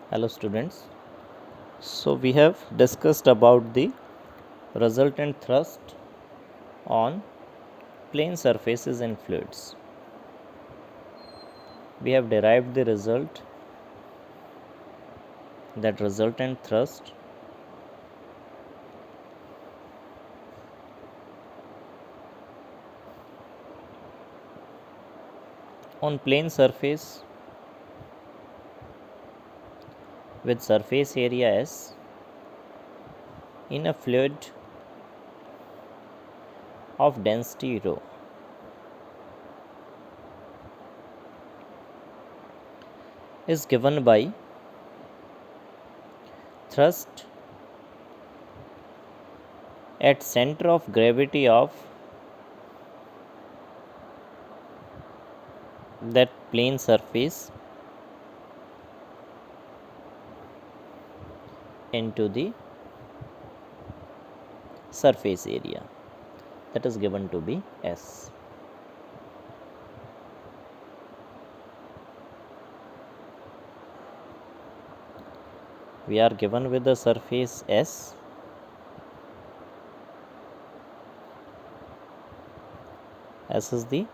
Hello students. So we have discussed about the resultant thrust on plane surfaces and fluids. We have derived the result, that resultant thrust on plane surface with surface area S in a fluid of density rho is given by thrust at center of gravity of that plane surface into the surface area, that is given to be S. We are given with the surface S. S is the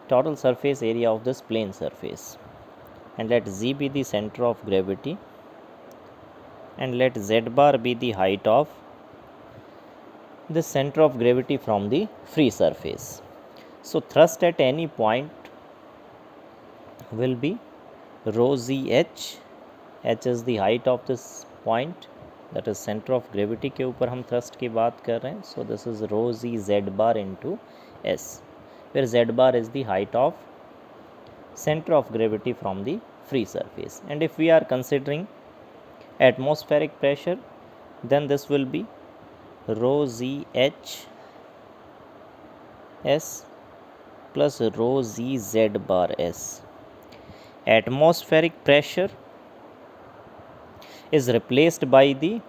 total surface area of this plane surface, and let Z be the center of gravity, and let Z bar be the height of the center of gravity from the free surface. So thrust at any point will be rho ZH. H is the height of this point, that is center of gravity के ऊपर हम thrust की बात कर रहे हैं. So this is rho Z Z bar into S, where Z bar is the height of center of gravity from the free surface. And if we are considering atmospheric pressure, then this will be rho ZH S plus rho ZZ bar S. Atmospheric pressure is replaced by the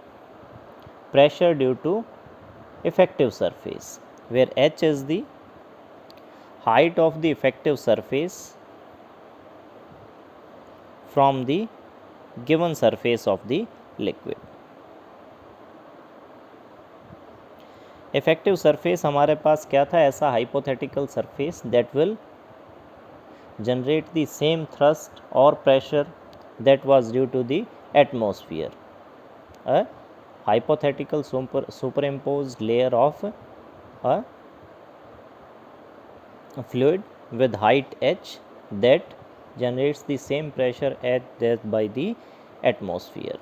pressure due to effective surface, where H is the height of the effective surface from the given surface of the liquid. Effective surface हमारे पास क्या था? ऐसा hypothetical surface that will generate the same thrust or pressure that was due to the atmosphere. A hypothetical superimposed layer of a fluid with height h that generates the same pressure at that by the atmosphere.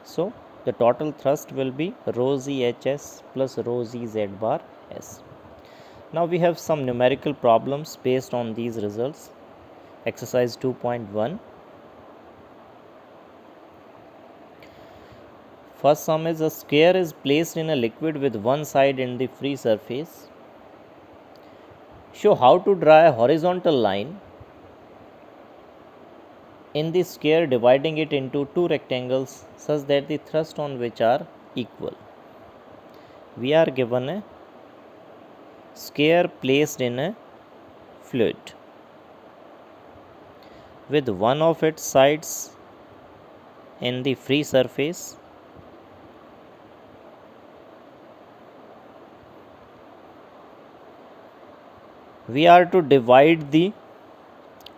So the total thrust will be rho ZHS plus rho ZZ bar S. Now we have some numerical problems based on these results. Exercise 2.1. First sum is: a sphere is placed in a liquid with one side in the free surface. Show how to draw a horizontal line in the sphere dividing it into two rectangles such that the thrust on which are equal. We are given a sphere placed in a fluid with one of its sides in the free surface we are to divide the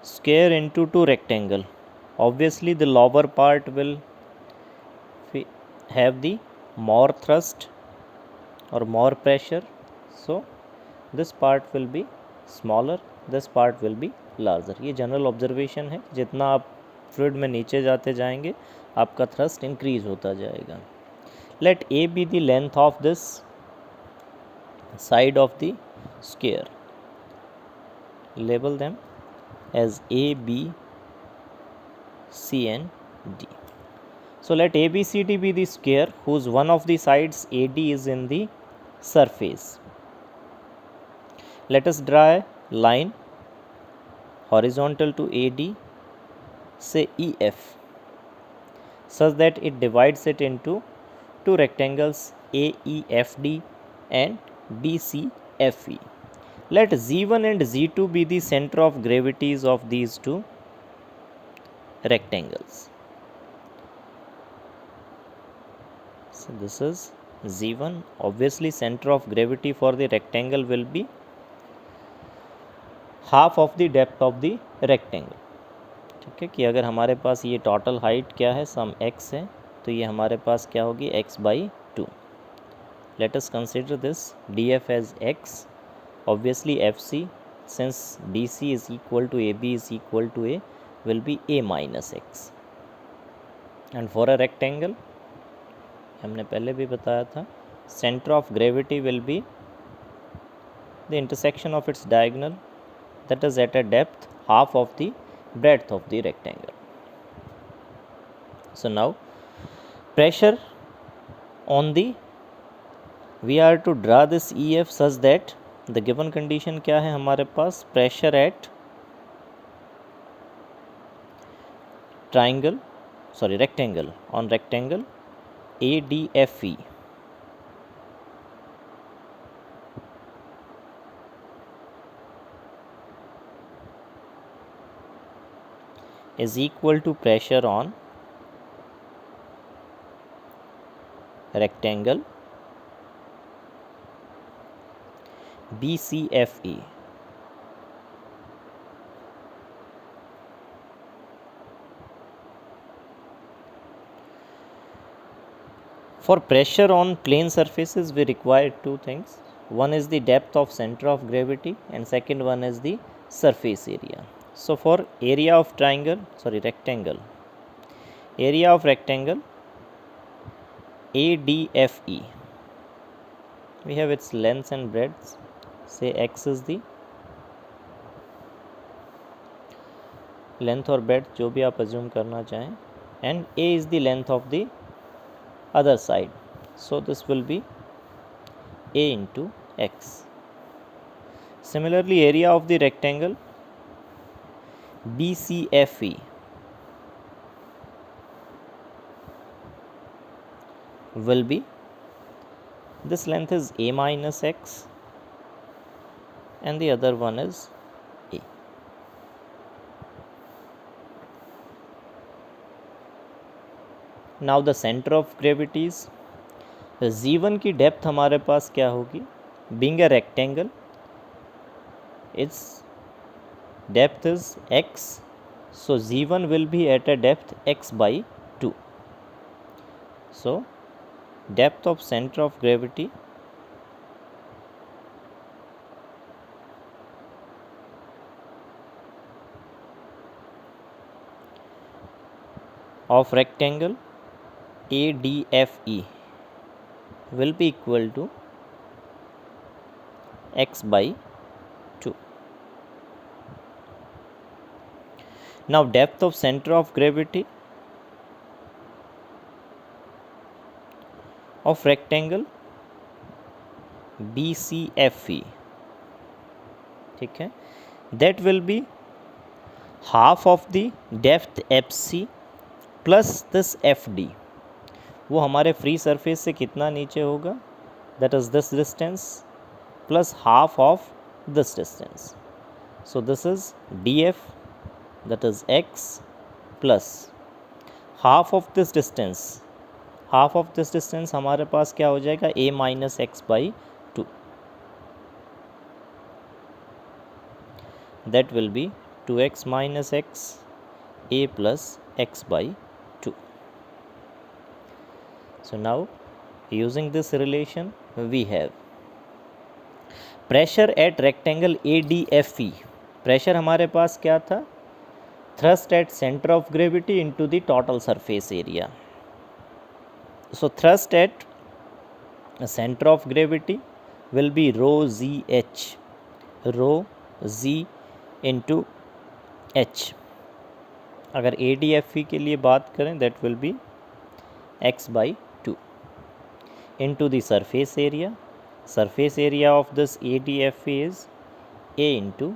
sphere into two rectangles. Obviously the lower part will have the more thrust or more pressure, so this part will be smaller, this part will be larger. ये general observation है, जितना आप fluid में नीचे जाते जाएंगे आपका thrust increase होता जाएगा. Let a be the length of this side of the square. Label them as A, B, C and D. So let ABCD be the sphere whose one of the sides AD is in the surface. Let us draw a line horizontal to AD, say EF, such that it divides it into two rectangles AEFD and BCFE. Let Z1 and Z2 be the center of gravities of these two rectangles. So this is Z1. Obviously center of gravity for the rectangle will be half of the depth of the rectangle. ठीक है, कि अगर हमारे पास ये total height क्या है, सम x है, तो ये हमारे पास क्या होगी, x/2. Let us consider this df as x. Obviously fc, since dc is equal to ab is equal to a, will be a minus x. And for a rectangle, हमने पहले भी बताया था, center of gravity will be the intersection of its diagonal, that is at a depth half of the breadth of the rectangle. So now pressure on the, we are to draw this EF such that the given condition क्या है हमारे पास, pressure at rectangle on rectangle ADFE is equal to pressure on rectangle BCFE. For pressure on plane surfaces, we require two things. One is the depth of center of gravity and second one is the surface area. So for area of rectangle, area of rectangle ADFE, we have its lengths and breadths. Say x is the length or breadth, जो भी आप assume करना चाहें, and a is the length of the other side. So this will be a into x. Similarly, area of the rectangle BCFE will be, this length is a minus x and the other one is a. Now the center of gravities, Z1 की depth हमारे पास क्या होगी, being a rectangle, its depth is x, so Z1 will be at a depth x/2. So depth of center of gravity of rectangle ADFE will be equal to x/2. Now depth of center of gravity of rectangle BCFE, ठीक है, that will be half of the depth FC plus this FD. वो हमारे free surface से कितना नीचे होगा, that is this distance plus half of this distance. So this is DF, that is x, plus half of this distance. Half of this distance हमारे पास क्या हो जाएगा, a minus x/2. That will be 2x minus x a plus x/2. So now using this relation we have pressure at rectangle ADFE. pressure हमारे पास क्या था, thrust at center of gravity into the total surface area. So thrust at center of gravity will be rho ZH, rho Z into H. अगर ADFE के लिए बात करें, that will be x/2 into the surface area. Surface area of this ADFE is a into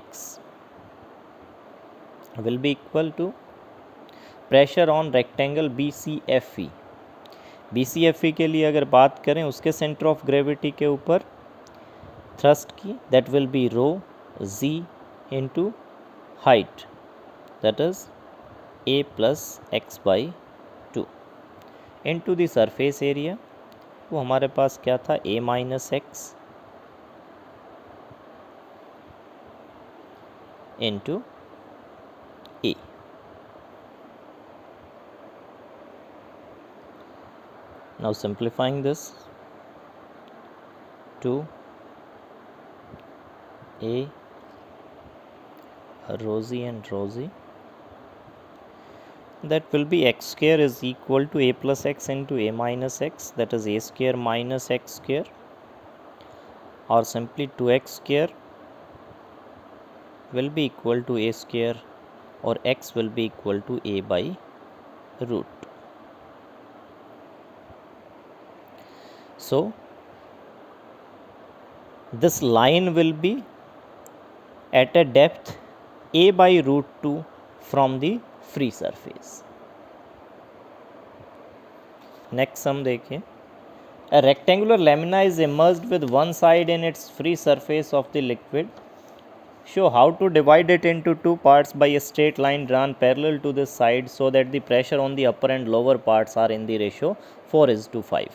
x, will be equal to pressure on rectangle BCFE. BCFE के लिए अगर बात करें उसके सेंटर ऑफ ग्रेविटी के ऊपर थ्रस्ट की, that will be rho Z into height, that is a plus x/2 into the surface area, वो हमारे पास क्या था, a minus x into a. Now simplifying this, 2a rosy and rosy, that will be x square is equal to a plus x into a minus x, that is a square minus x square, or simply 2x square will be equal to a square, or x will be equal to a by root. So this line will be at a depth a by root 2 from the free surface. Next sum देखिए, a rectangular lamina is immersed with one side in its free surface of the liquid. Show how to divide it into two parts by a straight line drawn parallel to this side so that the pressure on the upper and lower parts are in the ratio 4:5.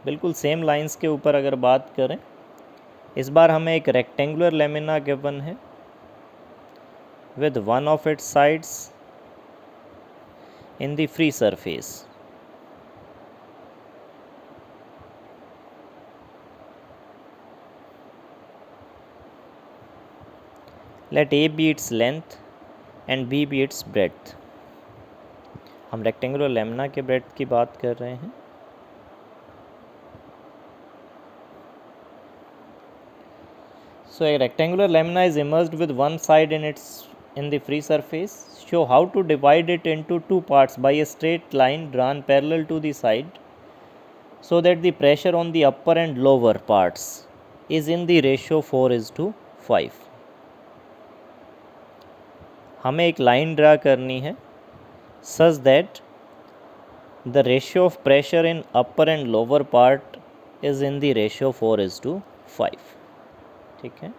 बिल्कुल same lines के ऊपर अगर बात करें, इस बार हमें एक rectangular lamina given है with one of its sides in the free surface. Let A be its length and B be its breadth. हम रेक्टेंगुलर लेमिना के ब्रेड्थ की बात कर रहे हैं. So a rectangular lamina is immersed with one side in the free surface. Show how to divide it into two parts by a straight line drawn parallel to the side so that the pressure on the upper and lower parts is in the ratio 4:5. हमें एक line draw करनी है such that the ratio of pressure in upper and lower part is in the ratio 4:5. ठीक है.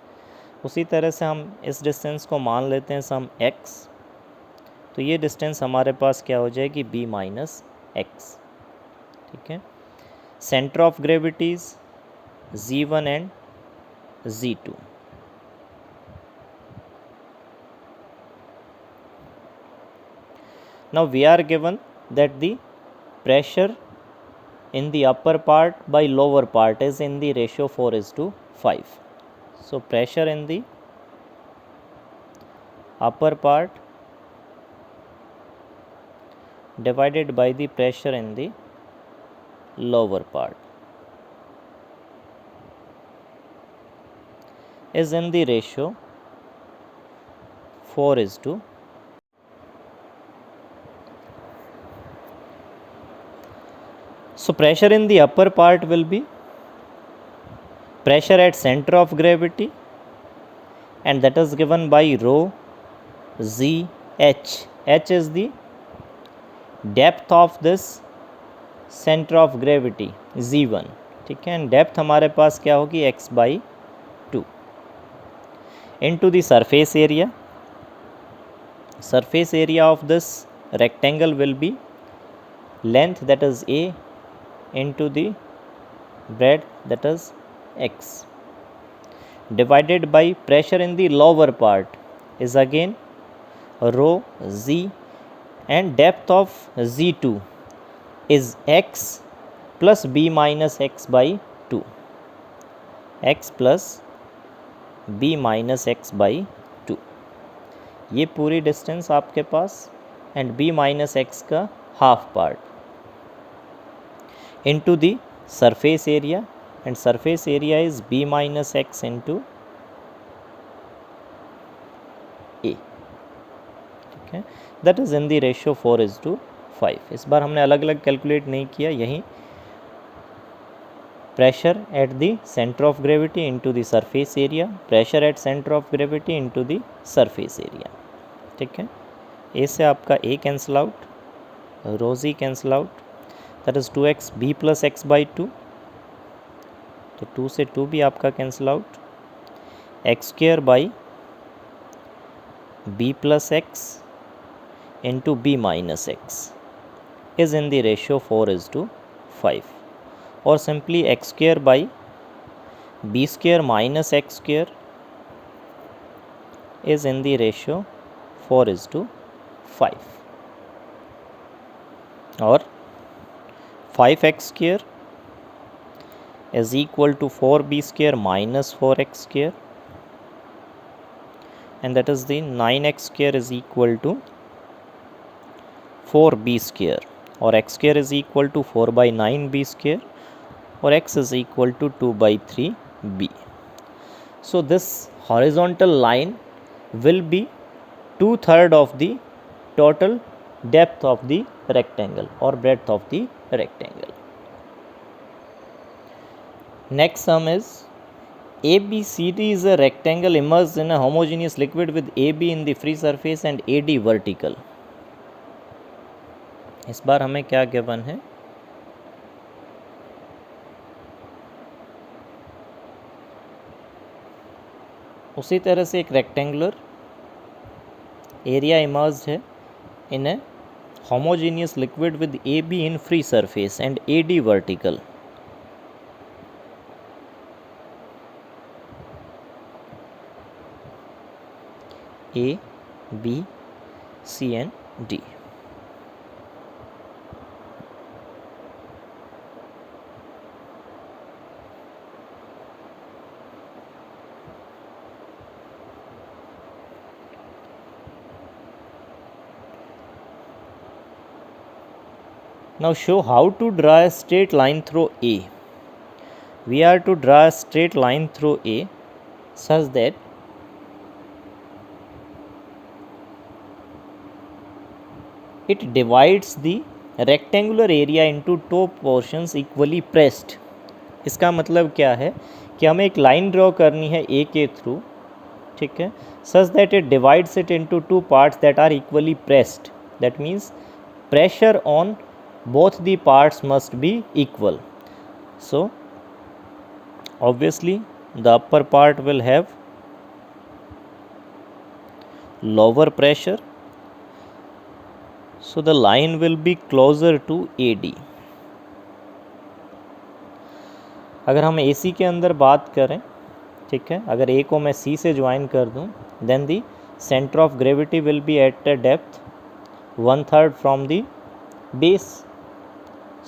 उसी तरह से हम इस डिस्टेंस को मान लेते हैं सम x, तो ये डिस्टेंस हमारे पास क्या हो जाएगी, b माइनस एक्स. ठीक है. Centre of gravities z1 and z2. Now we are given that the pressure in the upper part by lower part is in the ratio 4:5. So pressure in the upper part divided by the pressure in the lower part is in the ratio 4:5. So pressure in the upper part will be pressure at center of gravity, and that is given by rho z h. H is the depth of this center of gravity z1. ठीक है. And depth हमारे पास क्या होगी, x/2 into the surface area. Surface area of this rectangle will be length, that is a, into the breadth, that is x, divided by pressure in the lower part is again rho z, and depth of z2 is x plus b minus x/2. x plus b minus x/2. ये पूरी distance आपके पास, and b minus x का half part into the surface area, and surface area is b minus x into a. ठीक है. that is in the ratio 4:5. इस बार हमने अलग अलग कैलकुलेट नहीं किया, यहीं pressure at the centre of gravity into the surface area, pressure at centre of gravity into the surface area. ठीक है. ए से आपका ए कैंसिल आउट, रोजी cancel out, that is 2x b plus x/2. तो 2 से 2 भी आपका cancel out, x square by b plus x into b minus x is in the ratio 4:5, or simply x square by b square minus x square is in the ratio 4:5, or 5x square is equal to 4b square minus 4x square, and that is the 9x square is equal to 4b square, or x square is equal to 4 by 9b square, or x is equal to 2 by 3b. So this horizontal line will be 2/3 of the total depth of the rectangle or breadth of the rectangle. Next sum is ABCD is a rectangle immersed in a homogeneous liquid with AB in the free surface and AD vertical. इस बार हमें क्या given है? उसी तरह से एक rectangular area immersed है इन ए homogeneous liquid with AB in free surface and AD vertical. A, B, C and D. Now show how to draw a straight line through A. We are to draw a straight line through A such that it divides the rectangular area into two portions equally pressed. इसका मतलब क्या है कि हमें एक line draw करनी है A के थ्रू, ठीक है, such that it divides it into two parts that are equally pressed. That means pressure on both the parts must be equal. So obviously the upper part will have lower pressure, so the line will be closer to AD. अगर हम AC के अंदर बात करें, ठीक है, अगर A को मैं C से ज्वाइन कर दूं, then the center of gravity will be at a depth 1/3 from the base.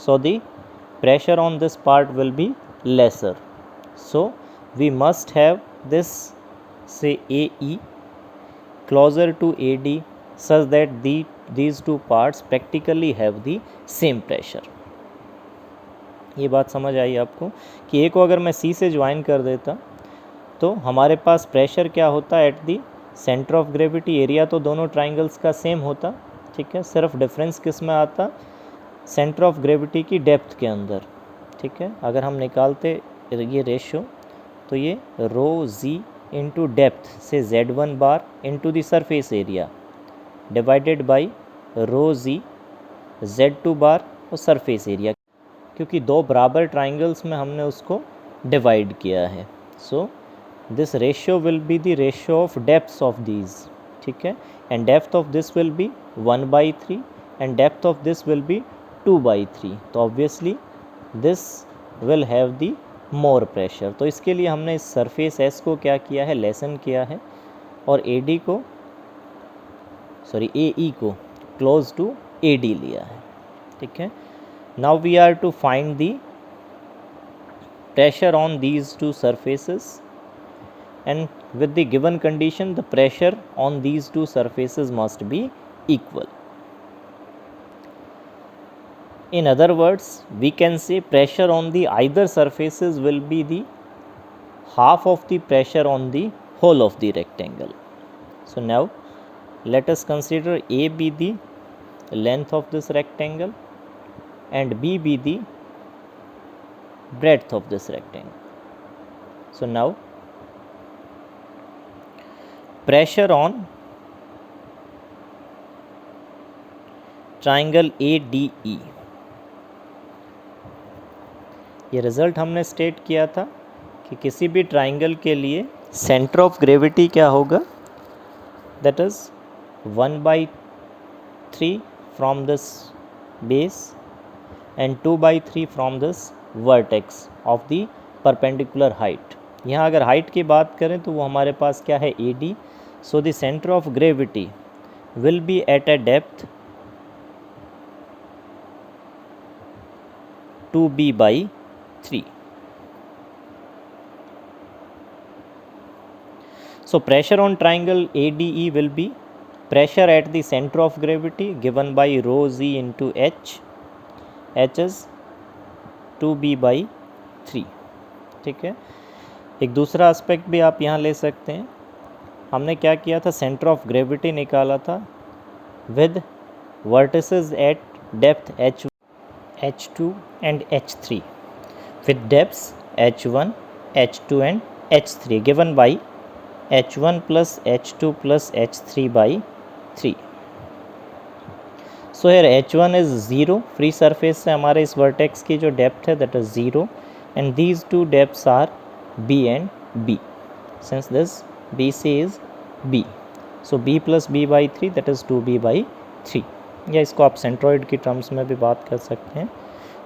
So the pressure on this part will be lesser. So we must have this, say, AE closer to AD such that these two parts practically have the same pressure. ये बात समझ आई आपको कि A को अगर मैं C से join कर देता तो हमारे पास प्रेशर क्या होता है at the centre of gravity. Area तो दोनों ट्राइंगल्स का सेम होता, ठीक है, सिर्फ डिफरेंस किस में आता, सेंटर ऑफ ग्रेविटी की डेप्थ के अंदर, ठीक है. अगर हम निकालते ये रेशो तो ये रो जी इंटू डेप्थ से Z1 bar into the surface area divided by rho g Z2 bar और सरफेस एरिया, क्योंकि दो बराबर ट्राइंगल्स में हमने उसको डिवाइड किया है. So this ratio will be the ratio of depths of these, ठीक है, and depth of this will be 1/3 and depth of this will be 2/3. तो obviously this will have the more pressure. तो इसके लिए हमने इस सरफेस एस को क्या किया है, लेसन किया है, और AD को AE को क्लोज टू AD लिया है, ठीक है. Now we are to find the pressure on these two surfaces, and with the given condition the pressure on these two surfaces must be equal. In other words, we can say pressure on the either surfaces will be the half of the pressure on the whole of the rectangle. So now let us consider A be the length of this rectangle and B be the breadth of this rectangle. So now pressure on triangle ADE, ये result हमने state किया था कि किसी भी triangle के लिए centre of gravity क्या होगा, that is 1/3 from this base and 2/3 from this vertex of the perpendicular height. यहाँ अगर height की बात करें तो वो हमारे पास क्या है AD. So the center of gravity will be at a depth 2b/3. So pressure on triangle ADE will be pressure at the center of gravity given by rho z into h. h is 2b/3. ठीक है. एक दूसरा aspect भी आप यहाँ ले सकते हैं. हमने क्या किया था, सेंटर ऑफ ग्रेविटी निकाला था with vertices eight depth h2 and h3 with depths h1, h2 and h3 given by h1 plus h2 plus h3 by 3. So here h1 is 0, free surface से हमारे इस वर्टेक्स की जो depth है that is 0 and these two depths are b and b. Since this BC is b, so b plus b/3 that is 2b/3. या इसको आप centroid की टर्म्स में भी बात कर सकते हैं,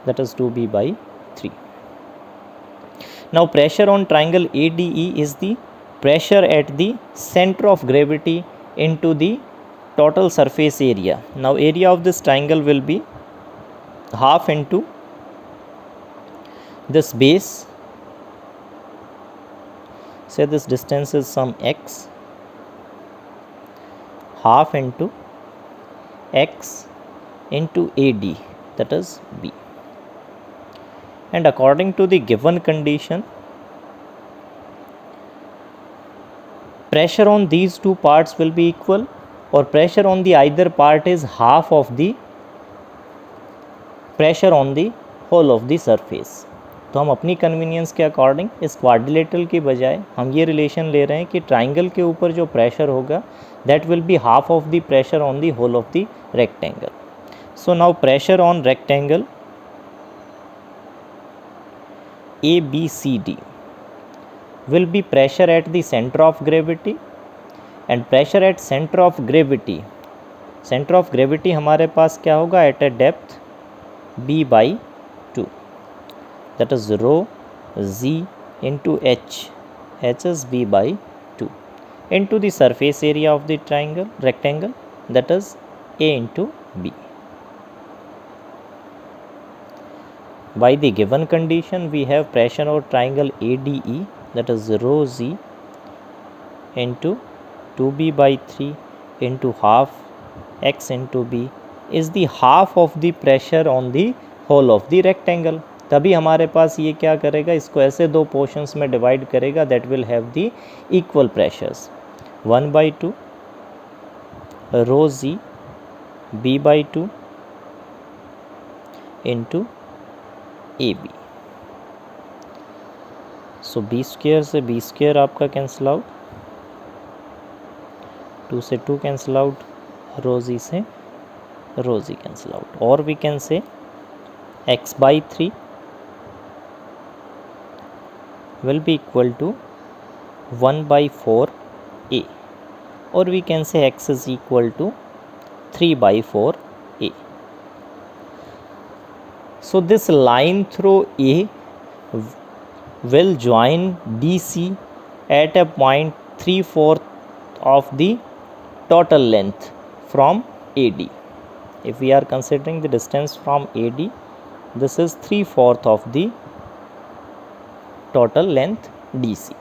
that is 2b/3. Now pressure on triangle ADE is the pressure at the center of gravity into the total surface area. Now area of this triangle will be half into this base, say this distance is some x, half into x into AD, that is b. And according to the given condition, pressure on these two parts will be equal or pressure on the either part is half of the pressure on the whole of the surface. तो हम अपनी convenience के according इस quadrilateral की बजाय हम ये relation ले रहे हैं कि ट्राइंगल के ऊपर जो प्रेशर होगा that will be half of the pressure on the whole of the rectangle. So now pressure on rectangle ABCD will be pressure at the center of gravity and pressure at center of gravity. Center of gravity हमारे पास क्या होगा at a depth b/2, that is rho z into h, h is b/2 into the surface area of the rectangle that is a into b. By the given condition we have pressure on triangle ADE that is rho z into 2b/3 into half x into b is the half of the pressure on the whole of the rectangle. तभी हमारे पास ये क्या करेगा, इसको ऐसे दो portions में divide करेगा that will have the equal pressures. 1/2 rho z b/2 into AB. So B square से बी स्क्वेयर आपका कैंसिल आउट, 2 से 2 कैंसिल आउट, रो जी से रो जी कैंसिल आउट. और we can say x/3 will be equal to 1/4a or we can say x is equal to 3/4a. So this line through A will join BC at a point 3/4 of the total length from AD. If we are considering the distance from AD, this is 3/4 of the total length DC.